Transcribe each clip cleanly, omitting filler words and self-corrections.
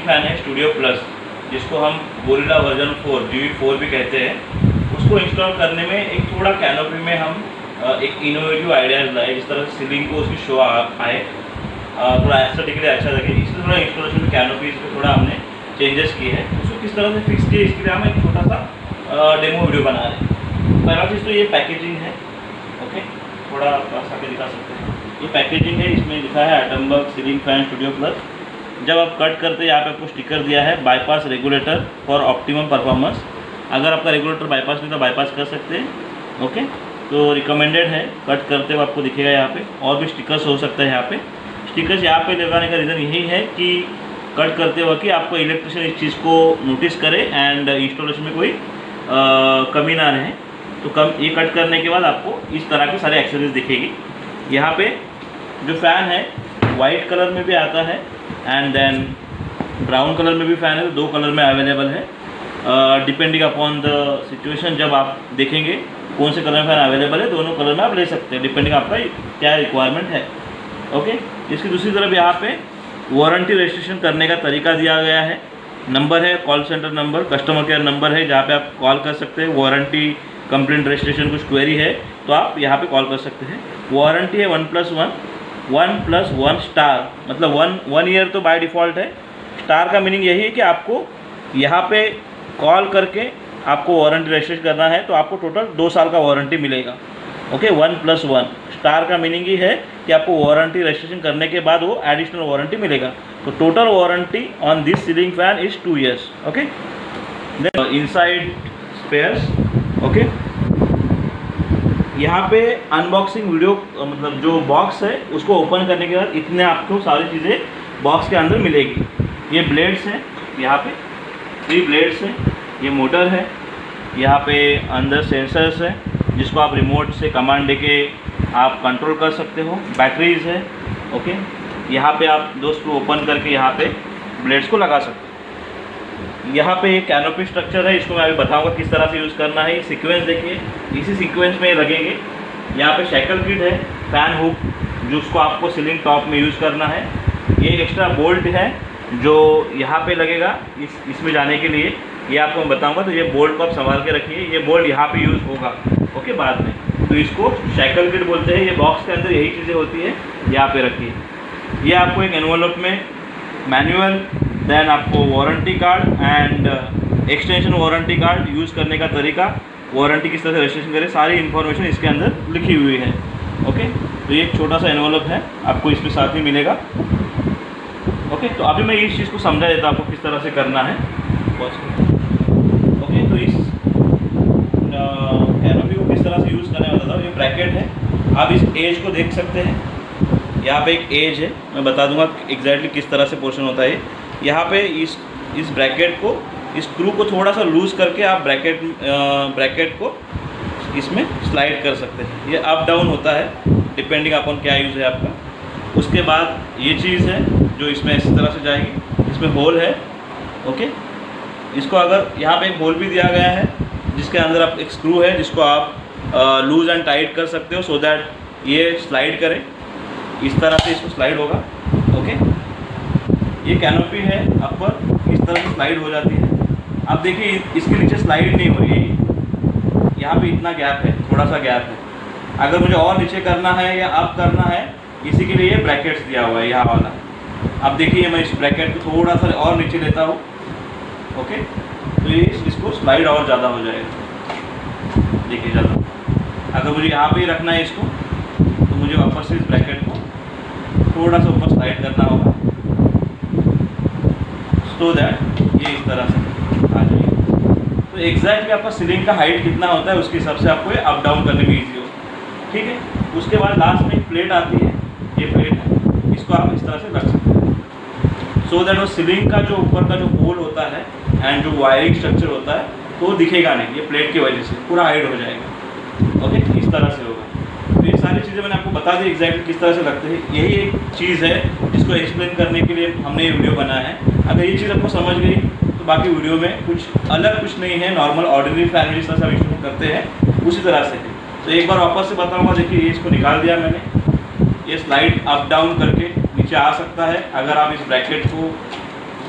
Fan है studio plus, जिसको हम गोरिल्ला वर्जन 4 GV4 भी कहते हैं। उसको इंस्टॉल करने में एक थोड़ा कैनोपी में हम एक इनोवेटिव आइडियाज़ लाए, जिस तरह से सीलिंग को उसकी शो आए, थोड़ा एस्थेटिकली अच्छा लगे, इसलिए थोड़ा इंस्टॉलेशन कैनोपीज पे थोड़ा हमने चेंजेस किए हैं। उसको किस तरह से फिक्स किए इसके लिए हम एक छोटा सा डेमो वीडियो बना रहे हैं। पहला चीज़ तो ये पैकेजिंग है। ओके, थोड़ा पास आके दिखा सकते हैं। ये पैकेजिंग है, इसमें लिखा है Atomberg ceiling fan studio plus. जब आप कट करते हैं यहाँ पे आपको स्टिकर दिया है bypass regulator for optimum performance. अगर आपका रेगुलेटर बाईपास नहीं तो बाईपास कर सकते हैं। ओके, तो रिकमेंडेड है। कट करते हुए आपको दिखेगा यहाँ पे, और भी स्टिकर्स हो सकता है यहाँ पे। स्टिकर्स यहाँ पे लगाने का रीज़न यही है कि कट करते वक्त कि आपको इलेक्ट्रिशियन इस चीज़ को नोटिस करे एंड इंस्टॉलेशन में कोई कमी ना रहे। तो ये कट करने के बाद आपको इस तरह के सारे एक्सेसरीज दिखेगी। यहाँ पे जो फ़ैन है वाइट कलर में भी आता है एंड देन ब्राउन कलर में भी फ़ैन है, तो 2 कलर में अवेलेबल है। डिपेंडिंग अपॉन द सिचुएशन, जब आप देखेंगे कौन से कलर में फ़ैन अवेलेबल है, दोनों कलर में आप ले सकते हैं, डिपेंडिंग आपका क्या रिक्वायरमेंट है। ओके, इसकी दूसरी तरफ यहाँ पे वारंटी रजिस्ट्रेशन करने का तरीका दिया गया है। नंबर है, call centre number, customer care number है, जहाँ पे आप कॉल कर सकते हैं। वारंटी कंप्लेंट रजिस्ट्रेशन कुछ क्वेरी है तो आप यहाँ पे कॉल कर सकते हैं। वारंटी है 1+1 स्टार, मतलब 1 ईयर तो बाय डिफ़ॉल्ट है। स्टार का मीनिंग यही है कि आपको यहाँ पे कॉल करके आपको वारंटी रजिस्ट्रेशन करना है, तो आपको टोटल 2 साल का वारंटी मिलेगा। ओके, 1+1 स्टार का मीनिंग ही है कि आपको वारंटी रजिस्ट्रेशन करने के बाद वो एडिशनल वारंटी मिलेगा। तो total warranty on this ceiling fan is 2 years। Okay, then inside spares. Okay, यहाँ पे अनबॉक्सिंग वीडियो, मतलब जो बॉक्स है उसको ओपन करने के बाद इतने आपको सारी चीज़ें बॉक्स के अंदर मिलेगी। ये ब्लेड्स हैं, यहाँ पे 3 ब्लेड्स हैं, ये मोटर है, यहाँ पे अंदर सेंसर्स है जिसको आप रिमोट से कमांड देके आप कंट्रोल कर सकते हो। बैटरीज है। ओके, यहाँ पे आप दोस्तों ओपन करके यहाँ पे ब्लेड्स को लगा सकते हो। यहाँ पे एक कैनोपी स्ट्रक्चर है, इसको मैं अभी बताऊंगा किस तरह से यूज़ करना है। ये सीक्वेंस देखिए, इसी सीक्वेंस में लगेंगे। यहाँ पे शैकल किट है, फैन हुक जिसको आपको सीलिंग टॉप में यूज़ करना है। ये एक एक्स्ट्रा बोल्ट है जो यहाँ पे लगेगा इसमें जाने के लिए, ये आपको मैं बताऊंगा। तो ये बोल्ट को आप संभाल के रखिए, ये बोल्ट यहाँ पे यूज़ होगा। ओके, बाद में तो इसको शैकल किट बोलते हैं। ये बॉक्स के अंदर यही चीज़ें होती है, यहाँ पे रखिए। ये आपको एक एनवलप में मैनुअल, देन आपको warranty card and extension warranty card, use करने का तरीका, वारंटी किस तरह से रजिस्ट्रेशन करें, सारी इन्फॉर्मेशन इसके अंदर लिखी हुई है। ओके, तो ये एक छोटा सा एनवलप है, आपको इसमें साथ ही मिलेगा। ओके, तो अभी मैं इस चीज़ को समझा देता हूँ आपको किस तरह से करना है। ओके, तो इस कैनोपी को किस तरह से यूज़ करने वाला था। ये ब्रैकेट है, आप इस एज को देख सकते हैं। यहाँ पे एक एज है, मैं बता दूंगा एग्जैक्टली किस तरह से पोर्शन होता है। यहाँ पे इस ब्रैकेट को, इस स्क्रू को थोड़ा सा लूज़ करके आप ब्रैकेट को इसमें स्लाइड कर सकते हैं। ये अप डाउन होता है डिपेंडिंग अपॉन क्या यूज़ है आपका। उसके बाद ये चीज़ है जो इसमें इस तरह से जाएगी, इसमें होल है। ओके, इसको अगर यहाँ पे एक होल भी दिया गया है जिसके अंदर आप एक स्क्रू है जिसको आप लूज़ एंड टाइट कर सकते हो, सो दैट ये स्लाइड करे। इस तरह से इसको स्लाइड होगा। ओके, ये कैनोपी है अपर, इस तरह से स्लाइड हो जाती है। अब देखिए इसके नीचे स्लाइड नहीं हो रही, यहाँ पे इतना गैप है, थोड़ा सा गैप है। अगर मुझे और नीचे करना है या अप करना है, इसी के लिए ये ब्रैकेट्स दिया हुआ है यहाँ वाला। अब देखिए मैं इस ब्रैकेट को थोड़ा सा और नीचे लेता हूँ। ओके, तो ये इसको स्लाइड और ज़्यादा हो जाएगा, देखिए ज़्यादा। अगर मुझे यहाँ पे ही रखना है इसको, तो मुझे वापस से इस ब्रैकेट को थोड़ा सा ऊपर स्लाइड करना होगा, सो दैट ये इस तरह से आ जाएगी। तो एग्जैक्टली आपका सीलिंग का हाइट कितना होता है उसके हिसाब से आपको ये अप डाउन करने में ईजी हो। ठीक है, उसके बाद लास्ट में एक प्लेट आती है, ये प्लेट है, इसको आप इस तरह से रख सकते हैं, सो दैट वो सीलिंग का जो ऊपर का जो होल होता है एंड जो वायरिंग स्ट्रक्चर होता है तो वो दिखेगा नहीं, ये प्लेट की वजह से पूरा हाइड हो जाएगा। ओके, इस तरह से होगा। तो ये सारी चीज़ें मैंने आपको बता दी एग्जैक्टली किस तरह से लगते हैं। यही एक चीज़ है जिसको एक्सप्लेन करने के लिए हमने ये वीडियो बनाया है। अगर ये चीज़ आपको समझ गई तो बाकी वीडियो में कुछ अलग कुछ नहीं है, नॉर्मल ऑर्डिनरी फैन जिस तरह से हम इंस्टॉल करते हैं उसी तरह से है। तो एक बार वापस से बताऊँगा, देखिए ये इसको निकाल दिया मैंने। ये स्लाइड अप डाउन करके नीचे आ सकता है अगर आप इस ब्रैकेट को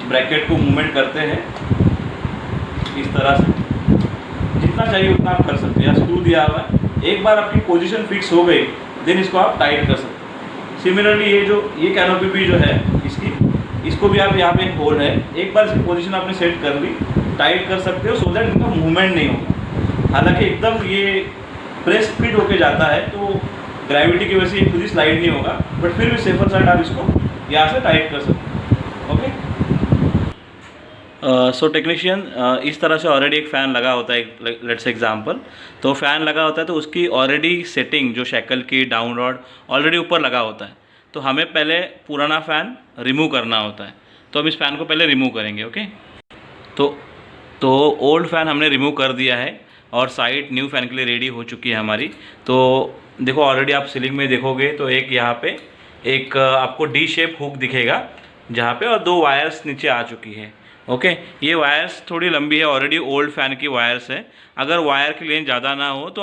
ब्रैकेट को मूवमेंट करते हैं इस तरह से, जितना चाहिए उतना आप कर सकते हैं। या स्क्रू दिया हुआ है, एक बार आपकी पोजीशन फिक्स हो गई देन इसको आप टाइट कर सकते हैं। सिमिलरली ये कैनोपी भी जो है इसको भी आप, यहाँ पे एक होल है, एक बार इसकी पोजीशन आपने सेट कर ली, टाइट कर सकते हो सो दैट इनका मूवमेंट नहीं होगा। हालांकि एकदम ये प्रेस फिट होके जाता है तो ग्रेविटी की वजह से ये खुद ही स्लाइड नहीं होगा, बट फिर भी सेफर साइड आप इसको यहाँ से टाइट कर सकते हैं। ओके, सो टेक्नीशियन इस तरह से ऑलरेडी एक फ़ैन लगा होता है, लेट्स एग्जांपल, तो फ़ैन लगा होता है तो उसकी ऑलरेडी सेटिंग जो शैकल की डाउन रॉड ऑलरेडी ऊपर लगा होता है, तो हमें पहले पुराना फ़ैन रिमूव करना होता है। तो हम इस फ़ैन को पहले रिमूव करेंगे। ओके, तो ओल्ड फ़ैन हमने रिमूव कर दिया है और साइड न्यू फ़ैन के लिए रेडी हो चुकी है हमारी। तो देखो ऑलरेडी आप सीलिंग में देखोगे तो एक यहाँ पे एक आपको डी शेप हुक दिखेगा जहाँ पे, और 2 वायर्स नीचे आ चुकी है। ओके, ये वायर्स थोड़ी लंबी है, ऑलरेडी ओल्ड फ़ैन की वायर्स है। अगर वायर की लेंथ ज़्यादा ना हो तो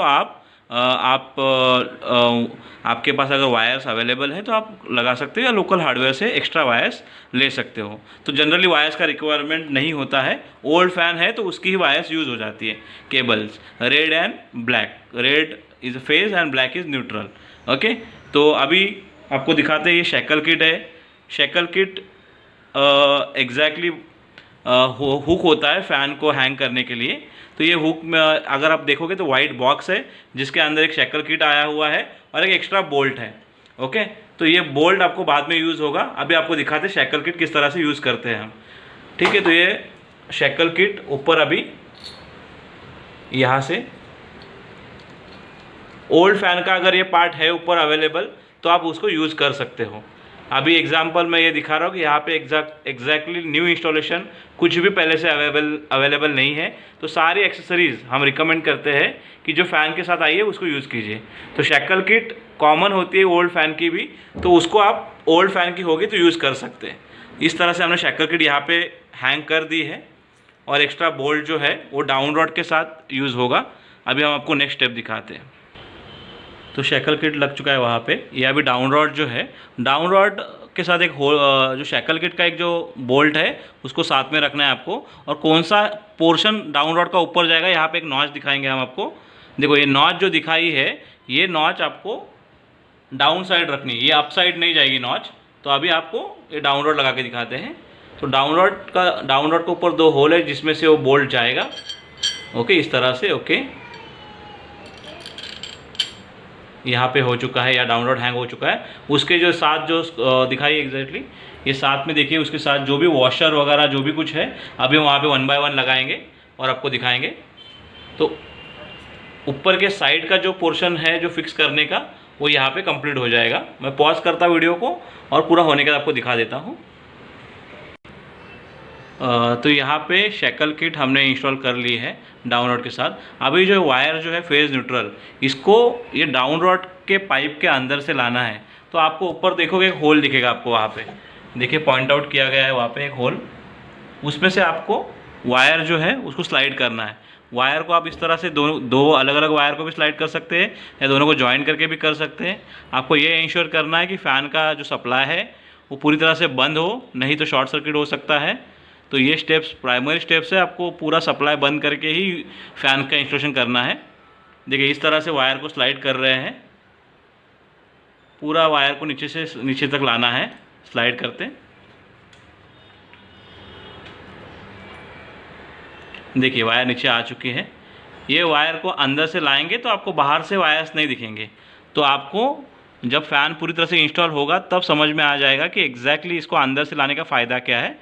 आपके पास अगर वायर्स अवेलेबल है तो आप लगा सकते हो, या लोकल हार्डवेयर से एक्स्ट्रा वायर्स ले सकते हो। तो जनरली वायर्स का रिक्वायरमेंट नहीं होता है, ओल्ड फ़ैन है तो उसकी ही वायर्स यूज़ हो जाती है। Cables red and black, red is phase and black is neutral. Okay, तो अभी आपको दिखाते हैं, ये शैकल किट है। शैकल किट एग्जैक्टली हुक होता है फ़ैन को हैंग करने के लिए। तो ये हुक में अगर आप देखोगे तो वाइट बॉक्स है जिसके अंदर एक शैकल किट आया हुआ है और एक एक्स्ट्रा बोल्ट है। ओके, तो ये बोल्ट आपको बाद में यूज़ होगा, अभी आपको दिखाते हैं शैकल किट किस तरह से यूज़ करते हैं हम। ठीक है, तो ये शैकल किट ऊपर अभी यहाँ से ओल्ड फ़ैन का अगर ये पार्ट है ऊपर अवेलेबल तो आप उसको यूज़ कर सकते हो। अभी एग्जांपल मैं ये दिखा रहा हूँ कि यहाँ पे एग्जैक्टली न्यू इंस्टॉलेशन कुछ भी पहले से अवेलेबल नहीं है, तो सारी एक्सेसरीज़ हम रिकमेंड करते हैं कि जो फ़ैन के साथ आई है उसको यूज़ कीजिए। तो शैकल किट कॉमन होती है ओल्ड फ़ैन की भी, तो उसको आप ओल्ड फ़ैन की होगी तो यूज़ कर सकते हैं। इस तरह से हमने शैकल किट यहाँ पे हैंग कर दी है और एक्स्ट्रा बोल्ट जो है वो डाउन रॉड के साथ यूज़ होगा। अभी हम आपको नेक्स्ट स्टेप दिखाते हैं। तो शैकल किट लग चुका है वहाँ पे। ये अभी डाउन रॉड जो है, डाउन रॉड के साथ एक जो शैकल किट का एक जो बोल्ट है उसको साथ में रखना है आपको। और कौन सा पोर्शन डाउन रॉड का ऊपर जाएगा, यहाँ पे एक नॉच दिखाएंगे हम आपको। देखो ये नॉच जो दिखाई है, ये नॉच आपको डाउन साइड रखनी है, ये अप साइड नहीं जाएगी नॉच। तो अभी आपको ये डाउन रॉड लगा के दिखाते हैं। तो डाउन रॉड के ऊपर 2 होल है जिसमें से वो बोल्ट जाएगा। ओके, इस तरह से। ओके, यहाँ पे हो चुका है, या डाउन रॉड हैंग हो चुका है। उसके जो साथ जो दिखाई एग्जैक्टली ये साथ में देखिए, उसके साथ जो भी वॉशर वगैरह जो भी कुछ है अभी हम वहाँ पे 1 बाय 1 लगाएंगे और आपको दिखाएंगे। तो ऊपर के साइड का जो पोर्शन है जो फिक्स करने का, वो यहाँ पे कंप्लीट हो जाएगा। मैं पॉज करता वीडियो को और पूरा होने के बाद आपको दिखा देता हूँ। तो यहाँ पे शैकल किट हमने इंस्टॉल कर ली है डाउन रॉड के साथ। अभी जो वायर जो है फेज न्यूट्रल, इसको ये डाउन रॉड के पाइप के अंदर से लाना है। तो आपको ऊपर देखोगे एक होल दिखेगा आपको, वहाँ पे देखिए पॉइंट आउट किया गया है वहाँ पे एक होल, उसमें से आपको वायर जो है उसको स्लाइड करना है। वायर को आप इस तरह से दो अलग अलग वायर को भी स्लाइड कर सकते हैं या दोनों को ज्वाइन करके भी कर सकते हैं। आपको ये इंश्योर करना है कि फ़ैन का जो सप्लाई है वो पूरी तरह से बंद हो, नहीं तो शॉर्ट सर्किट हो सकता है। तो ये स्टेप्स प्राइमरी स्टेप्स है, आपको पूरा सप्लाई बंद करके ही फ़ैन का इंस्टॉलेशन करना है। देखिए इस तरह से वायर को स्लाइड कर रहे हैं, पूरा वायर को नीचे से नीचे तक लाना है स्लाइड करते। देखिए वायर नीचे आ चुकी है। ये वायर को अंदर से लाएंगे तो आपको बाहर से वायर्स नहीं दिखेंगे। तो आपको जब फ़ैन पूरी तरह से इंस्टॉल होगा तब समझ में आ जाएगा कि एग्जैक्टली इसको अंदर से लाने का फ़ायदा क्या है।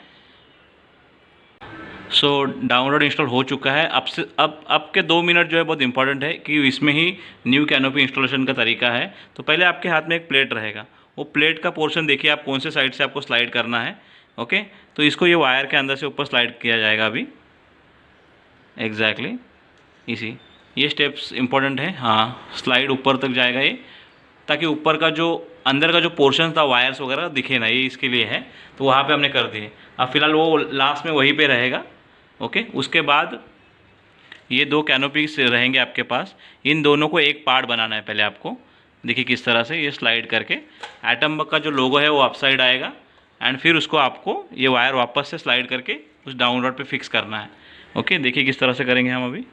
सो डाउन रॉड इंस्टॉल हो चुका है। अब के 2 मिनट जो है बहुत इंपॉर्टेंट है कि इसमें ही न्यू कैनोपी इंस्टॉलेशन का तरीका है। तो पहले आपके हाथ में एक प्लेट रहेगा, वो प्लेट का पोर्शन देखिए आप कौन से साइड से आपको स्लाइड करना है। ओके, तो इसको ये वायर के अंदर से ऊपर स्लाइड किया जाएगा अभी एग्जैक्टली इसी। ये स्टेप्स इंपॉर्टेंट है। हाँ, स्लाइड ऊपर तक जाएगा ये, ताकि ऊपर का जो अंदर का जो पोर्शन था वायर्स वगैरह दिखे ना, ये इसके लिए है। तो वहाँ पे हमने कर दिए। अब फिलहाल वो लास्ट में वहीं पे रहेगा। ओके, उसके बाद ये 2 कैनोपीज रहेंगे आपके पास। इन दोनों को एक पार्ट बनाना है पहले आपको। देखिए किस तरह से ये स्लाइड करके एटम का जो लोगो है वो अप साइड आएगा एंड फिर उसको आपको ये वायर वापस से स्लाइड करके उस डाउन रॉड पे फिक्स करना है। ओके, देखिए किस तरह से करेंगे हम। अभी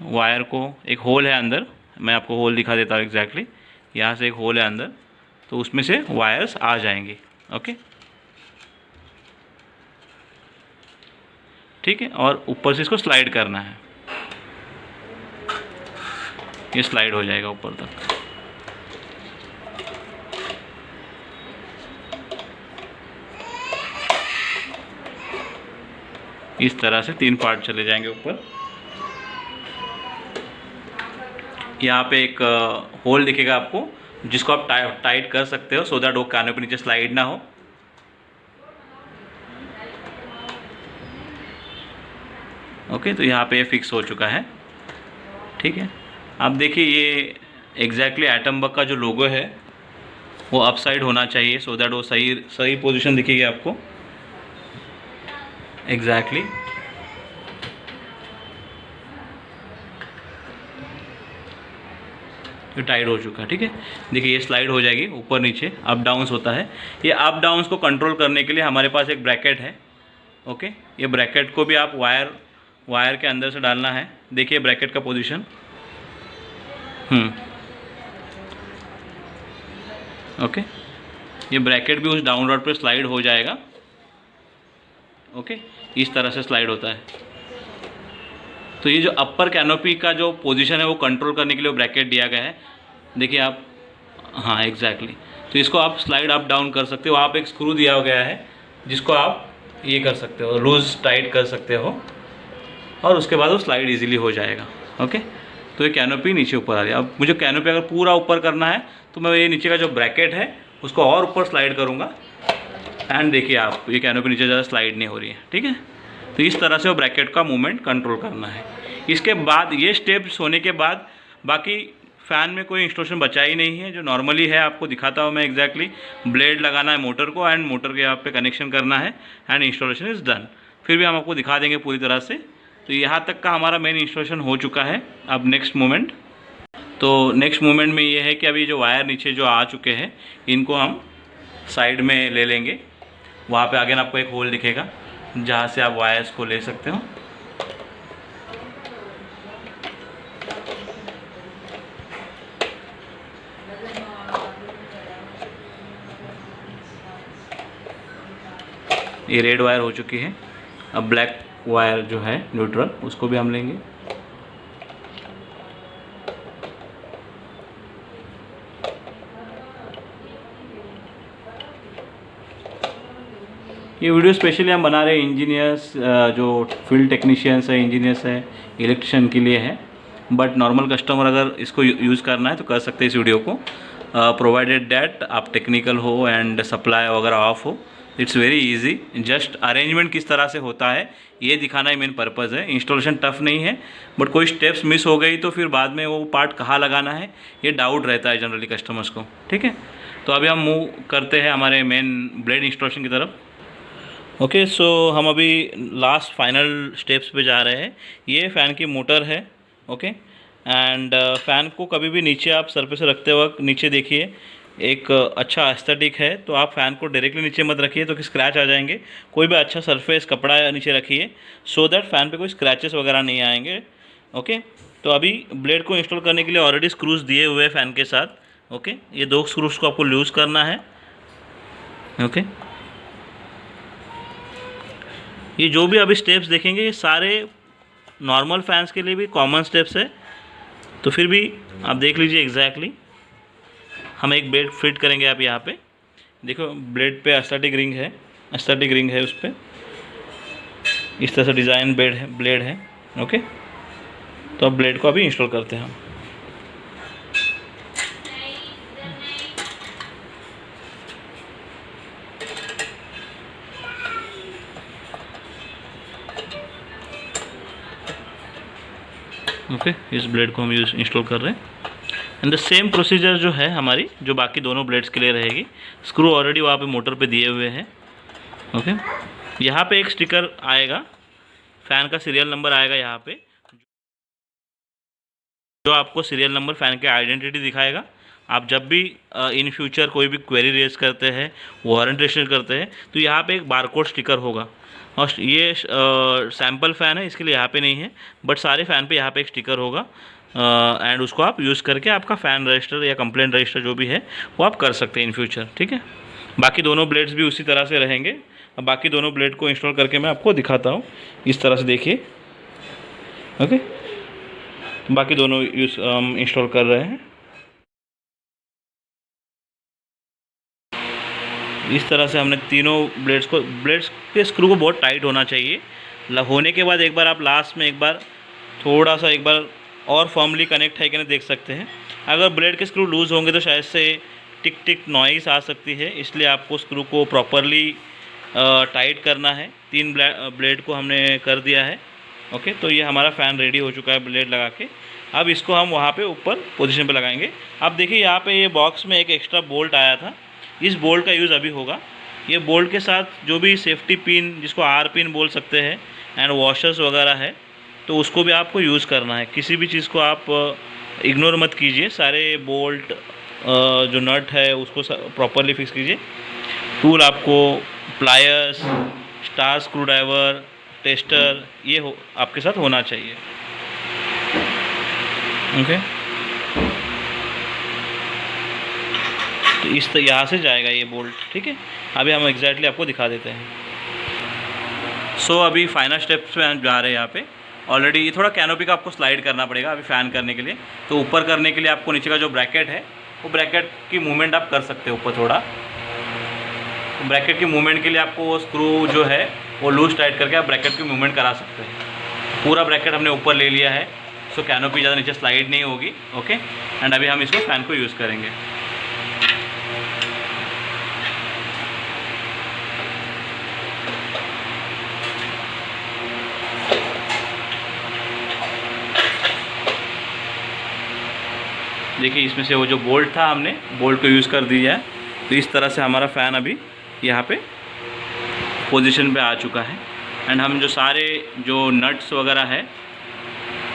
वायर को, एक होल है अंदर, मैं आपको होल दिखा देता हूँ एग्जैक्टली। यहाँ से एक होल है अंदर, तो उसमें से वायर्स आ जाएंगे। ओके, ठीक है, और ऊपर से इसको स्लाइड करना है, ये स्लाइड हो जाएगा ऊपर तक। इस तरह से 3 पार्ट चले जाएंगे ऊपर। यहाँ पे एक होल दिखेगा आपको, जिसको आप टाइट कर सकते हो सो दैट वो कैनोपी नीचे स्लाइड ना हो। ओके, तो यहाँ पे ये फिक्स हो चुका है। ठीक है, अब देखिए ये एग्जैक्टली एटम बग का जो लोगो है वो अप साइड होना चाहिए सो दैट वो सही पोजीशन दिखेगी आपको एग्जैक्टली। ये टाइट हो चुका है। ठीक है, देखिए ये स्लाइड हो जाएगी ऊपर नीचे, अप डाउन्स होता है। ये अप डाउन्स को कंट्रोल करने के लिए हमारे पास एक ब्रैकेट है। ओके, ये ब्रैकेट को भी आप वायर के अंदर से डालना है। देखिए ब्रैकेट का पोजीशन। ओके, ये ब्रैकेट भी उस डाउन रॉड पर स्लाइड हो जाएगा। ओके, इस तरह से स्लाइड होता है। तो ये जो अपर कैनोपी का जो पोजीशन है वो कंट्रोल करने के लिए ब्रैकेट दिया गया है। देखिए आप, हाँ एग्जैक्टली, तो इसको आप स्लाइड अप डाउन कर सकते हो। आप एक स्क्रू दिया गया है जिसको आप ये कर सकते हो, लूज टाइट कर सकते हो, और उसके बाद वो स्लाइड इजीली हो जाएगा। ओके, तो ये कैनोपी नीचे ऊपर आ रही है। अब मुझे कैनोपी अगर पूरा ऊपर करना है तो मैं ये नीचे का जो ब्रैकेट है उसको और ऊपर स्लाइड करूँगा, एंड देखिए आप, ये कैनोपी नीचे ज़्यादा स्लाइड नहीं हो रही है। ठीक है, तो इस तरह से वो ब्रैकेट का मूवमेंट कंट्रोल करना है। इसके बाद ये स्टेप्स होने के बाद बाकी फ़ैन में कोई इंस्टॉलेशन बचा ही नहीं है। जो नॉर्मली है आपको दिखाता हूँ मैं एग्जैक्टली। ब्लेड लगाना है मोटर को, एंड मोटर के यहाँ पे कनेक्शन करना है, एंड इंस्टॉलेशन इज़ डन। फिर भी हम आपको दिखा देंगे पूरी तरह से। तो यहाँ तक का हमारा मेन इंस्टॉलेशन हो चुका है। अब नेक्स्ट मोमेंट, तो नेक्स्ट मोमेंट में ये है कि अभी जो वायर नीचे जो आ चुके हैं इनको हम साइड में ले लेंगे। वहाँ पे आगे आपको एक होल दिखेगा जहाँ से आप वायर्स को ले सकते हो। ये रेड वायर हो चुकी है। अब ब्लैक वायर जो है न्यूट्रल, उसको भी हम लेंगे। ये वीडियो स्पेशली हम बना रहे हैं इंजीनियर्स, जो फील्ड टेक्नीशियंस है, इंजीनियर्स है, इलेक्ट्रिशियन के लिए है। बट नॉर्मल कस्टमर अगर इसको यूज़ करना है तो कर सकते हैं इस वीडियो को, प्रोवाइडेड दैट आप टेक्निकल हो एंड सप्लाई वगैरह ऑफ हो। It's very easy. Just arrangement किस तरह से होता है ये दिखाना ही मेन पर्पज़ है। इंस्टॉलेशन टफ नहीं है, बट कोई स्टेप्स मिस हो गई तो फिर बाद में वो पार्ट कहाँ लगाना है ये डाउट रहता है जनरली कस्टमर्स को। ठीक है, तो अभी हम मूव करते हैं हमारे मेन ब्लेड इंस्टॉलेशन की तरफ। ओके, सो हम अभी लास्ट फाइनल स्टेप्स पे जा रहे हैं। ये फ़ैन की मोटर है। ओके, एंड फ़ैन को कभी भी नीचे आप सर पे से रखते वक्त नीचे देखिए एक अच्छा एस्थेटिक है, तो आप फ़ैन को डायरेक्टली नीचे मत रखिए तो कि स्क्रैच आ जाएंगे। कोई भी अच्छा सरफेस कपड़ा नीचे रखिए सो दैट फ़ैन पे कोई स्क्रैचेस वगैरह नहीं आएंगे। ओके, तो अभी ब्लेड को इंस्टॉल करने के लिए ऑलरेडी स्क्रूज दिए हुए हैं फ़ैन के साथ। ओके, ये 2 स्क्रूज को आपको लूज़ करना है। ओके, ये जो भी अभी स्टेप्स देखेंगे ये सारे नॉर्मल फैंस के लिए भी कॉमन स्टेप्स है, तो फिर भी आप देख लीजिए एग्जैक्टली। हम एक ब्लेड फिट करेंगे। आप यहाँ पे देखो ब्लेड पे एस्थेटिक रिंग है उस पर इस तरह से डिज़ाइन ब्लेड है। ओके, तो अब ब्लेड को अभी इंस्टॉल करते हैं हम। ओके, इस ब्लेड को हम इंस्टॉल कर रहे हैं। एंड द सेम प्रोसीजर जो है हमारी जो बाकी दोनों ब्लेड्स के लिए रहेगी। स्क्रू ऑलरेडी वहाँ पे मोटर पे दिए हुए हैं। ओके, यहाँ पे एक स्टिकर आएगा, फ़ैन का सीरियल नंबर आएगा यहाँ पे, जो आपको सीरियल नंबर फ़ैन के आइडेंटिटी दिखाएगा। आप जब भी इन फ्यूचर कोई भी क्वेरी रेज करते हैं, वारंटी रजिस्टर करते हैं, तो यहाँ पे एक बारकोड स्टिकर होगा। और ये सैम्पल फ़ैन है, इसके लिए यहाँ पे नहीं है, बट सारे फ़ैन पे यहाँ पे एक स्टिकर होगा एंड उसको आप यूज़ करके आपका फ़ैन रजिस्टर या कंप्लेंट रजिस्टर जो भी है वो आप कर सकते हैं इन फ्यूचर, ठीक है। बाकी दोनों ब्लेड्स भी उसी तरह से रहेंगे। अब बाकी दोनों ब्लेड को इंस्टॉल करके मैं आपको दिखाता हूँ, इस तरह से देखिए। ओके, बाकी दोनों इंस्टॉल कर रहे हैं। इस तरह से हमने तीनों ब्लेड्स के स्क्रू को बहुत टाइट होना चाहिए। होने के बाद एक बार आप लास्ट में एक बार थोड़ा सा एक बार और फर्मली कनेक्ट है कि नहीं देख सकते हैं। अगर ब्लेड के स्क्रू लूज़ होंगे तो शायद से टिक टिक नॉइस आ सकती है, इसलिए आपको स्क्रू को प्रॉपरली टाइट करना है। 3 ब्लेड को हमने कर दिया है। ओके, तो ये हमारा फ़ैन रेडी हो चुका है ब्लेड लगा के। अब इसको हम वहाँ पे ऊपर पोजीशन पे लगाएंगे। अब देखिए यहाँ पे ये बॉक्स में एक एक्स्ट्रा बोल्ट आया था, इस बोल्ट का यूज़ अभी होगा। ये बोल्ट के साथ जो भी सेफ्टी पिन, जिसको आर पिन बोल सकते हैं, एंड वॉशर्स वगैरह है, तो उसको भी आपको यूज़ करना है। किसी भी चीज़ को आप इग्नोर मत कीजिए, सारे बोल्ट जो नट है उसको प्रॉपरली फिक्स कीजिए। टूल आपको pliers, star screw driver, tester ये आपके साथ होना चाहिए। ओके, तो इस यहाँ से जाएगा ये बोल्ट, ठीक है। अभी हम एग्जैक्टली आपको दिखा देते हैं। सो अभी फाइनल स्टेप्स पे हम जा रहे हैं। यहाँ पे ऑलरेडी ये थोड़ा कैनोपी का आपको स्लाइड करना पड़ेगा अभी फ़ैन करने के लिए। तो ऊपर करने के लिए आपको नीचे का जो ब्रैकेट है वो ब्रैकेट की मूवमेंट आप कर सकते हो ऊपर थोड़ा। तो ब्रैकेट की मूवमेंट के लिए आपको वो स्क्रू जो है वो लूज टाइट करके आप ब्रैकेट की मूवमेंट करा सकते हैं। पूरा ब्रैकेट हमने ऊपर ले लिया है, सो कैनोपी ज़्यादा नीचे स्लाइड नहीं होगी। ओके, एंड अभी हम इसको फ़ैन को यूज़ करेंगे। देखिए इसमें से वो जो बोल्ट था हमने बोल्ट को यूज़ कर दिया है। तो इस तरह से हमारा फ़ैन अभी यहाँ पे पोजीशन पे आ चुका है। एंड हम जो सारे जो नट्स वगैरह है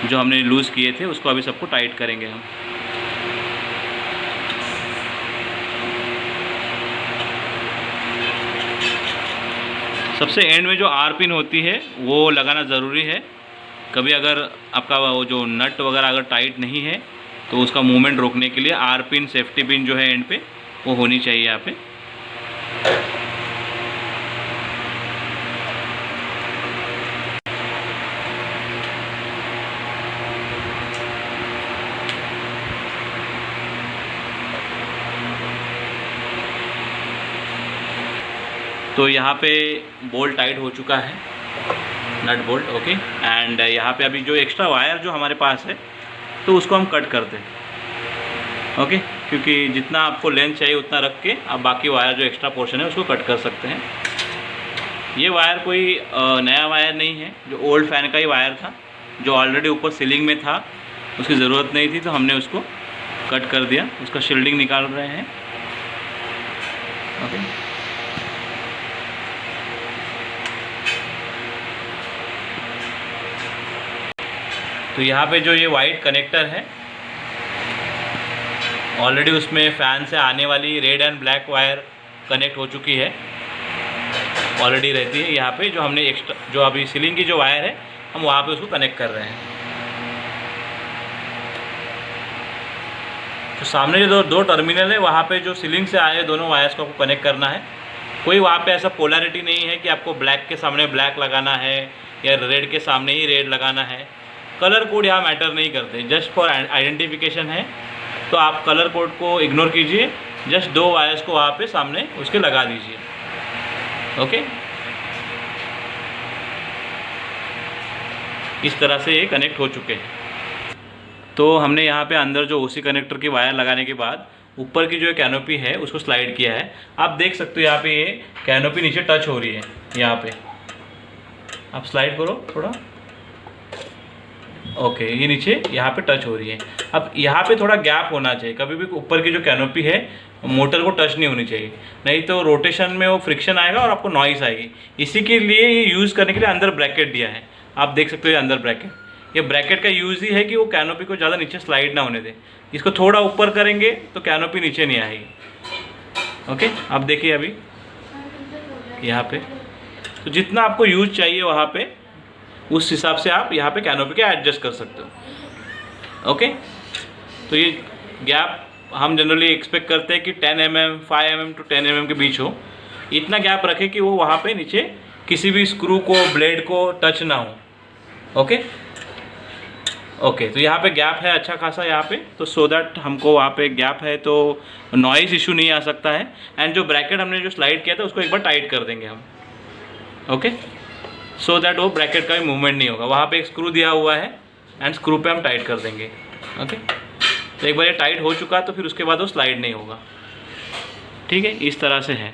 जो हमने लूज़ किए थे उसको अभी सबको टाइट करेंगे हम। सबसे एंड में जो आर पिन होती है वो लगाना ज़रूरी है। कभी अगर आपका वो जो नट वगैरह अगर टाइट नहीं है तो उसका मूवमेंट रोकने के लिए आर पिन, सेफ्टी पिन जो है एंड पे वो होनी चाहिए यहाँ पे। तो यहाँ पे बोल्ट टाइट हो चुका है, नट बोल्ट। ओके, एंड यहाँ पे अभी जो एक्स्ट्रा वायर जो हमारे पास है तो उसको हम कट करते हैं। ओके, क्योंकि जितना आपको लेंथ चाहिए उतना रख के आप बाकी वायर जो एक्स्ट्रा पोर्शन है उसको कट कर सकते हैं। ये वायर कोई नया वायर नहीं है, जो ओल्ड फ़ैन का ही वायर था जो ऑलरेडी ऊपर सीलिंग में था, उसकी ज़रूरत नहीं थी तो हमने उसको कट कर दिया। उसका शील्डिंग निकाल रहे हैं। ओके, तो यहाँ पे जो ये वाइट कनेक्टर है ऑलरेडी उसमें फ़ैन से आने वाली red and black wire connect हो चुकी है, ऑलरेडी रहती है। यहाँ पे जो हमने एक्स्ट्रा जो अभी सीलिंग की जो वायर है हम वहाँ पे उसको कनेक्ट कर रहे हैं। तो सामने जो दो टर्मिनल है वहाँ पे जो सीलिंग से आए दोनों वायर्स को आपको कनेक्ट करना है। कोई वहाँ पे ऐसा पोलैरिटी नहीं है कि आपको ब्लैक के सामने ब्लैक लगाना है या रेड के सामने ही रेड लगाना है। कलर कोड यहाँ मैटर नहीं करते, जस्ट फॉर आइडेंटिफिकेशन है। तो आप कलर कोड को इग्नोर कीजिए, जस्ट 2 वायर्स को वहाँ पे सामने उसके लगा दीजिए। ओके, इस तरह से ये कनेक्ट हो चुके हैं। तो हमने यहाँ पे अंदर जो ओसी कनेक्टर की वायर लगाने के बाद ऊपर की जो कैनोपी है उसको स्लाइड किया है। आप देख सकते हो यहाँ पे ये कैनोपी नीचे टच हो रही है। यहाँ पे आप स्लाइड करो थोड़ा। ओके, ये नीचे यहाँ पे टच हो रही है। अब यहाँ पे थोड़ा गैप होना चाहिए। कभी भी ऊपर की जो कैनोपी है मोटर को टच नहीं होनी चाहिए, नहीं तो रोटेशन में वो फ्रिक्शन आएगा और आपको नॉइस आएगी। इसी के लिए ये यूज़ करने के लिए अंदर ब्रैकेट दिया है। आप देख सकते हो ये अंदर ब्रैकेट, ये ब्रैकेट का यूज़ ही है कि वो कैनोपी को ज़्यादा नीचे स्लाइड ना होने दे। इसको थोड़ा ऊपर करेंगे तो कैनोपी नीचे नहीं आएगी। ओके, आप देखिए अभी यहाँ पे, तो जितना आपको यूज चाहिए वहाँ पे उस हिसाब से आप यहाँ पे कैनोपी के एडजस्ट कर सकते हो। ओके, तो ये गैप हम जनरली एक्सपेक्ट करते हैं कि 10 mm 5 mm टू 10 mm के बीच हो। इतना गैप रखें कि वो वहाँ पे नीचे किसी भी स्क्रू को, ब्लेड को टच ना हो। ओके ओके, तो यहाँ पे गैप है अच्छा खासा यहाँ पे, तो सो दैट हमको वहाँ पे गैप है तो नॉइज़ इशू नहीं आ सकता है। एंड जो ब्रैकेट हमने जो स्लाइड किया था उसको एक बार टाइट कर देंगे हम। ओके, सो दैट वो ब्रैकेट का भी मूवमेंट नहीं होगा। वहाँ पे एक स्क्रू दिया हुआ है एंड स्क्रू पे हम टाइट कर देंगे। ओके, तो एक बार ये टाइट हो चुका तो फिर उसके बाद वो स्लाइड नहीं होगा। ठीक है, इस तरह से है।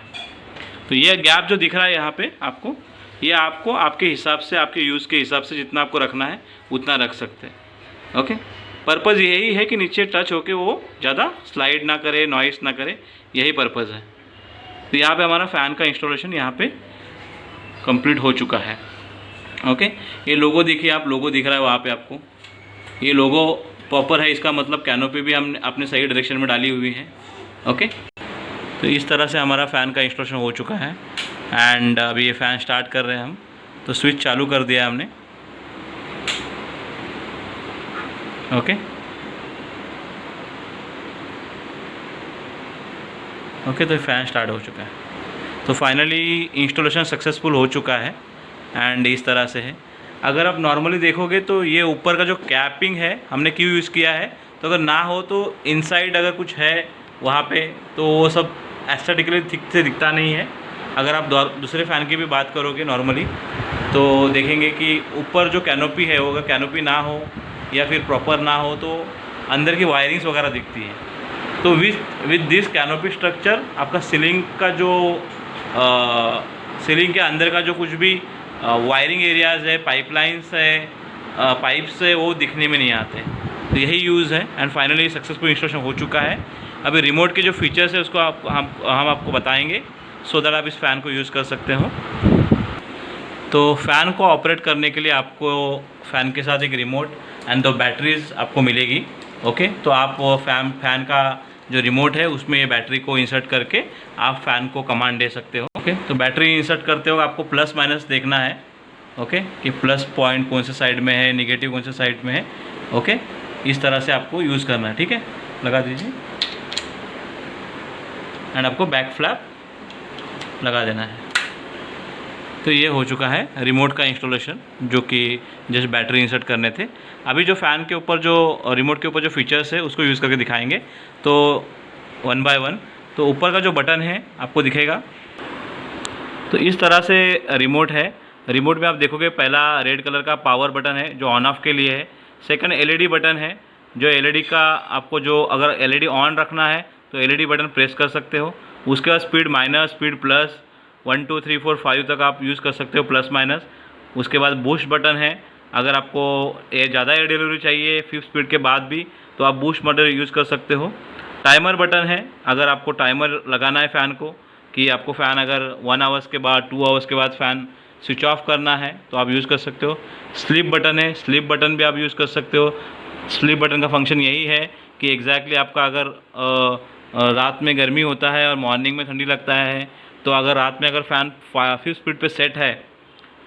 तो ये गैप जो दिख रहा है यहाँ पे आपको, ये आपको आपके हिसाब से, आपके यूज़ के हिसाब से जितना आपको रखना है उतना रख सकते हैं। ओके, पर्पज़ यही है कि नीचे टच होके वो ज़्यादा स्लाइड ना करे, नॉइस ना करे, यही पर्पज़ है। तो यहाँ पे हमारा फ़ैन का इंस्टॉलेशन यहाँ पे कंप्लीट हो चुका है। ओके, ये लोगो देखिए आप, लोगो दिख रहा है वहाँ पे आपको, ये लोगो प्रॉपर है, इसका मतलब कैनोपी भी हमने अपने सही डायरेक्शन में डाली हुई है। ओके, तो इस तरह से हमारा फ़ैन का इंस्टॉलेशन हो चुका है। एंड अभी ये फ़ैन स्टार्ट कर रहे हैं हम, तो स्विच चालू कर दिया हमने। ओके ओके, तो फ़ैन स्टार्ट हो चुका है। तो फाइनली इंस्टॉलेशन सक्सेसफुल हो चुका है एंड इस तरह से है। अगर आप नॉर्मली देखोगे तो ये ऊपर का जो कैपिंग है हमने क्यों यूज़ किया है, तो अगर ना हो तो इनसाइड अगर कुछ है वहाँ पे तो वो सब एस्थेटिकली ठीक से दिखता नहीं है। अगर आप दूसरे फ़ैन की भी बात करोगे नॉर्मली तो देखेंगे कि ऊपर जो कैनोपी है वो अगर कैनोपी ना हो या फिर प्रॉपर ना हो तो अंदर की वायरिंग्स वगैरह दिखती है। तो विद दिस कैनोपी स्ट्रक्चर आपका सीलिंग का जो सीलिंग के अंदर का जो कुछ भी वायरिंग एरियाज़ है, पाइपलाइंस है, पाइप्स है, वो दिखने में नहीं आते। तो यही यूज़ है एंड फाइनली सक्सेसफुल इंस्टॉलेशन हो चुका है। अभी रिमोट के जो फीचर्स है उसको हम आपको बताएंगे सो दैट आप इस फ़ैन को यूज़ कर सकते हो। तो फ़ैन को ऑपरेट करने के लिए आपको फ़ैन के साथ एक रिमोट एंड 2 बैटरीज आपको मिलेगी। ओके, तो आप फ़ैन का जो रिमोट है उसमें ये बैटरी को इंसर्ट करके आप फ़ैन को कमांड दे सकते हो। ओके, तो बैटरी इंसर्ट करते हो आपको प्लस माइनस देखना है। ओके, कि प्लस पॉइंट कौन से साइड में है, निगेटिव कौन से साइड में है। ओके, इस तरह से आपको यूज़ करना है। ठीक है, लगा दीजिए एंड आपको बैक फ्लैप लगा देना है। तो ये हो चुका है रिमोट का इंस्टॉलेशन, जो कि जस्ट बैटरी इंसर्ट करने थे। अभी जो फ़ैन के ऊपर जो रिमोट के ऊपर जो फीचर्स है उसको यूज़ करके दिखाएंगे। तो 1 बाय 1, तो ऊपर का जो बटन है आपको दिखेगा। तो इस तरह से रिमोट है। रिमोट में आप देखोगे पहला रेड कलर का पावर बटन है जो ऑन ऑफ के लिए है। सेकंड एलईडी बटन है, जो एलईडी का आपको जो अगर एलईडी ऑन रखना है तो एलईडी बटन प्रेस कर सकते हो। उसके बाद स्पीड माइनस, स्पीड प्लस, 1 2 3 4 5 तक आप यूज़ कर सकते हो, प्लस माइनस। उसके बाद बूस्ट बटन है, अगर आपको ज़्यादा एयर डिलीवरी चाहिए 5 स्पीड के बाद भी तो आप बूस्ट बटन यूज़ कर सकते हो। टाइमर बटन है, अगर आपको टाइमर लगाना है फ़ैन को कि आपको फ़ैन अगर 1 आवर्स के बाद 2 आवर्स के बाद फ़ैन स्विच ऑफ करना है तो आप यूज़ कर सकते हो। स्लीप बटन है, स्लीप बटन भी आप यूज़ कर सकते हो। स्लीप बटन का फंक्शन यही है कि एग्जैक्टली आपका अगर रात में गर्मी होता है और मॉर्निंग में ठंडी लगता है तो अगर रात में अगर फ़ैन 5 स्पीड पे सेट है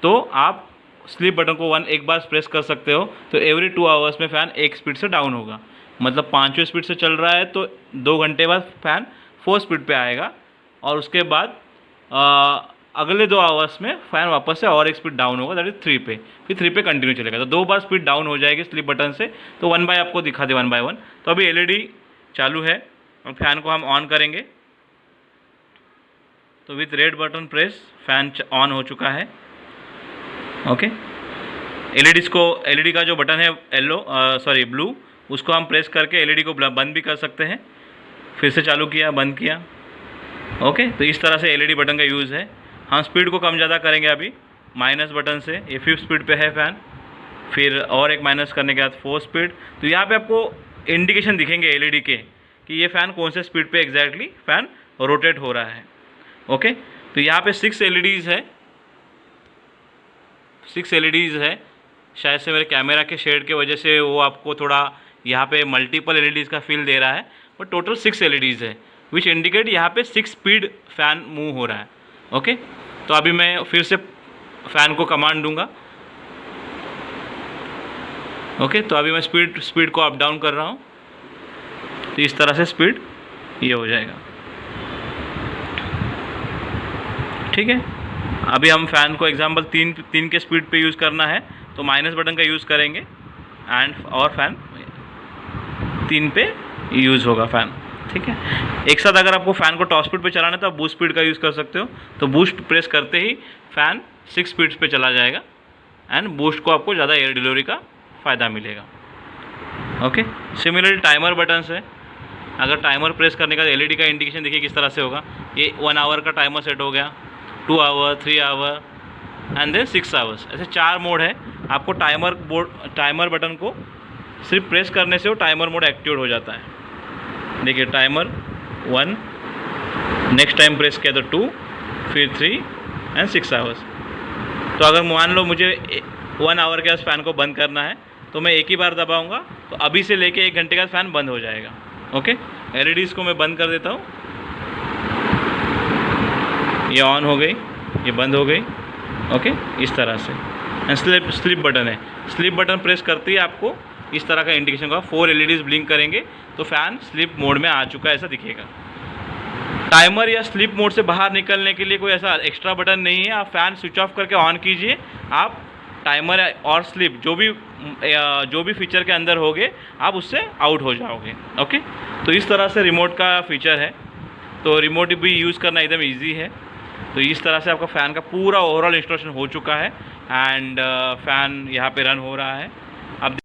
तो आप स्लीप बटन को एक बार प्रेस कर सकते हो तो एवरी 2 आवर्स में फ़ैन 1 स्पीड से डाउन होगा। मतलब 5 स्पीड से चल रहा है तो 2 घंटे बाद फ़ैन 4 स्पीड पे आएगा और उसके बाद अगले 2 आवर्स में फ़ैन वापस से और 1 स्पीड डाउन होगा, दैट इज़ 3 पे, फिर 3 पे कंटिन्यू चलेगा। तो 2 बार स्पीड डाउन हो जाएगी स्लीप बटन से। तो 1 बाय आपको दिखा दे 1 बाय 1। तो अभी एलईडी चालू है और फ़ैन को हम ऑन करेंगे। तो with red button press fan on हो चुका है। ओके, एलईडी का जो बटन है ब्लू, उसको हम प्रेस करके एलईडी को बंद भी कर सकते हैं। फिर से चालू किया, बंद किया। ओके, तो इस तरह से एलईडी बटन का यूज़ है। हम स्पीड को कम ज़्यादा करेंगे अभी माइनस बटन से। ये 5 स्पीड पे है फ़ैन, फिर और एक माइनस करने के बाद 4 स्पीड। तो यहाँ पे आपको इंडिकेशन दिखेंगे एलईडी के कि ये फ़ैन कौन से स्पीड पे एग्जैक्टली फ़ैन रोटेट हो रहा है। ओके, तो यहाँ पे 6 एलईडीज़ है, 6 एलईडीज़ है शायद से मेरे कैमरा के शेड के वजह से वो आपको थोड़ा यहाँ पे मल्टीपल एलईडीज़ का फील दे रहा है, बट टोटल 6 एलईडीज़ है, विच इंडिकेट यहाँ पे 6 स्पीड फ़ैन मूव हो रहा है। ओके, तो अभी मैं फिर से फ़ैन को कमांड दूंगा। ओके, तो अभी मैं स्पीड को अप डाउन कर रहा हूँ, तो इस तरह से स्पीड ये हो जाएगा। ठीक है, अभी हम फ़ैन को एग्जांपल 3 के स्पीड पे यूज़ करना है तो माइनस बटन का यूज़ करेंगे एंड और फ़ैन 3 पे यूज़ होगा फ़ैन। ठीक है, एक साथ अगर आपको फ़ैन को टॉप स्पीड पे चलाना है तो आप बूस्ट स्पीड का यूज़ कर सकते हो। तो बूस्ट प्रेस करते ही फ़ैन 6 स्पीड्स पे चला जाएगा एंड बूस्ट को आपको ज़्यादा एयर डिलीवरी का फ़ायदा मिलेगा। ओके, सिमिलरली टाइमर बटन्स है, अगर टाइमर प्रेस करने का एलईडी का इंडिकेशन देखिए किस तरह से होगा। ये 1 आवर का टाइमर सेट हो गया, 2 hour, 3 hour and then 6 hours, ऐसे 4 मोड है। आपको टाइमर बटन को सिर्फ प्रेस करने से वो टाइमर मोड एक्टिवेट हो जाता है। देखिए टाइमर 1, नेक्स्ट टाइम प्रेस किया तो 2, फिर 3 एंड 6 आवर्स। तो अगर मान लो मुझे 1 आवर के बाद फ़ैन को बंद करना है तो मैं एक ही बार दबाऊंगा, तो अभी से लेके 1 घंटे का फ़ैन बंद हो जाएगा। ओके, एलईडीज़ को मैं बंद कर देता हूँ, ये ऑन हो गई, ये बंद हो गई। ओके, इस तरह से। एंड स्लिप बटन है, स्लिप बटन प्रेस करते ही आपको इस तरह का इंडिकेशन होगा, 4 एलईडीज़ ब्लिंक करेंगे तो फ़ैन स्लिप मोड में आ चुका है ऐसा दिखेगा। टाइमर या स्लिप मोड से बाहर निकलने के लिए कोई ऐसा एक्स्ट्रा बटन नहीं है, आप फ़ैन स्विच ऑफ करके ऑन कीजिए, आप टाइमर और स्लिप जो भी फीचर के अंदर होगे आप उससे आउट हो जाओगे। ओके, तो इस तरह से रिमोट का फीचर है, तो रिमोट भी यूज़ करना एकदम ईजी है। तो इस तरह से आपका फ़ैन का पूरा ओवरऑल इंस्टॉलेशन हो चुका है एंड फ़ैन यहाँ पे रन हो रहा है।